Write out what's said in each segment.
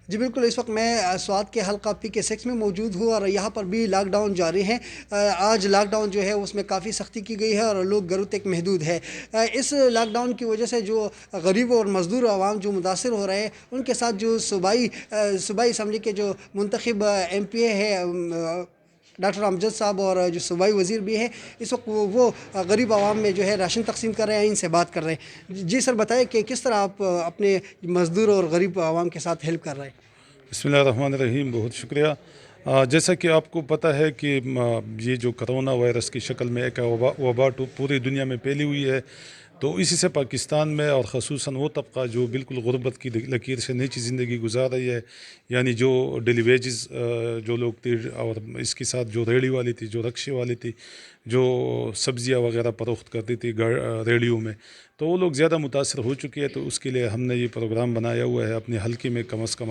جی بالکل، اس وقت میں سوات کے حلقہ PK6 میں موجود ہوں اور یہاں پر بھی لاک ڈاؤن جاری ہیں۔ آج لاک ڈاؤن جو ہے اس میں کافی سختی کی گئی ہے اور لوگ گھروں تک محدود ہے۔ اس لاک ڈاؤن کی وجہ سے جو غریب اور مزدور عوام جو متاثر ہو رہے ہیں، ان کے ساتھ جو صوبائی اسمبلی کے جو منتخب MP ہے ڈاکٹر امجد صاحب اور جو صوبائی وزیر بھی ہیں، اس وقت وہ غریب عوام میں جو ہے راشن تقسیم کر رہے ہیں، ان سے بات کر رہے ہیں۔ جی سر، بتائیں کہ کس طرح آپ اپنے مزدور اور غریب عوام کے ساتھ ہیلپ کر رہے ہیں؟ بسم اللہ الرحمن الرحیم، بہت شکریہ۔ جیسا کہ آپ کو پتہ ہے کہ یہ جو کرونا وائرس کی شکل میں ایک وبا پوری دنیا میں پھیلی ہوئی ہے، تو اسی سے پاکستان میں اور خصوصاً وہ طبقہ جو بالکل غربت کی لکیر سے نیچی زندگی گزار رہی ہے، یعنی جو ڈیلی ویجز جو لوگ تھے اور اس کے ساتھ جو ریڑھی والی تھی، جو رکشے والی تھی، جو سبزیاں وغیرہ فروخت کرتی تھی ریڑھیوں میں، تو وہ لوگ زیادہ متاثر ہو چکے ہیں۔ تو اس کے لیے ہم نے یہ پروگرام بنایا ہوا ہے اپنے حلقے میں۔ کم از کم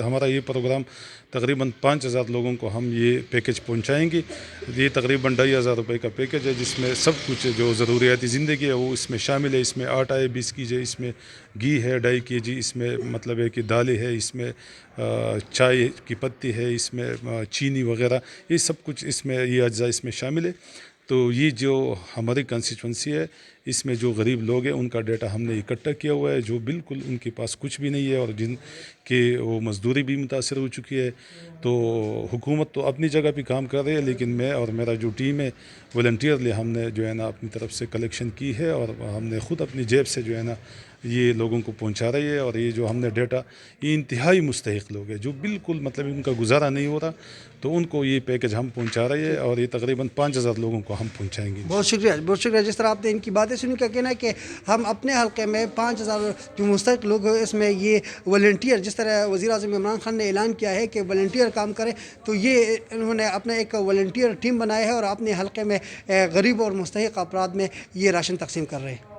ہمارا یہ پروگرام تقریباً 5000 لوگوں کو ہم یہ پیکج پہنچائیں گے۔ یہ تقریباً 2500 روپے کا پیکج ہے، جس میں سب کچھ جو ضروریاتی زندگی ہے وہ اس میں شامل ہے۔ اس میں آٹا ہے 20 kg، اس میں گھی ہے 2.5 kg، اس میں مطلب ہے کہ دالیں ہے، اس میں چائے کی پتی ہے، اس میں چینی وغیرہ، یہ سب کچھ اس میں یہ اجزاء اس میں شامل ہے۔ تو یہ جو ہماری کنسٹیچوئنسی ہے، اس میں جو غریب لوگ ہیں ان کا ڈیٹا ہم نے اکٹھا کیا ہوا ہے، جو بالکل ان کے پاس کچھ بھی نہیں ہے اور جن کے وہ مزدوری بھی متاثر ہو چکی ہے۔ تو حکومت تو اپنی جگہ پہ کام کر رہی ہے، لیکن میں اور میرا جو ٹیم ہے والنٹیئرلی ہم نے جو ہے نا اپنی طرف سے کلیکشن کی ہے اور ہم نے خود اپنی جیب سے جو ہے نا یہ لوگوں کو پہنچا رہی ہے۔ اور یہ جو ہم نے ڈیٹا، یہ انتہائی مستحق لوگ ہیں جو بالکل مطلب ان کا گزارا نہیں ہو رہا، تو ان کو یہ پیکج ہم پہنچا رہے ہیں اور یہ تقریباً 5000 لوگوں کو ہم پہنچائیں گے۔ بہت شکریہ، بہت شکریہ۔ جس طرح آپ نے ان کی باتیں سنی، کا کہنا ہے کہ ہم اپنے حلقے میں 5000 جو مستحق لوگ ہیں، اس میں یہ والنٹیئر، جس طرح وزیر اعظم عمران خان نے اعلان کیا ہے کہ والنٹیئر کام کریں، تو یہ انہوں نے اپنا ایک والنٹیئر ٹیم بنایا ہے اور اپنے حلقے میں غریب اور مستحق افراد میں یہ راشن تقسیم کر رہے ہیں۔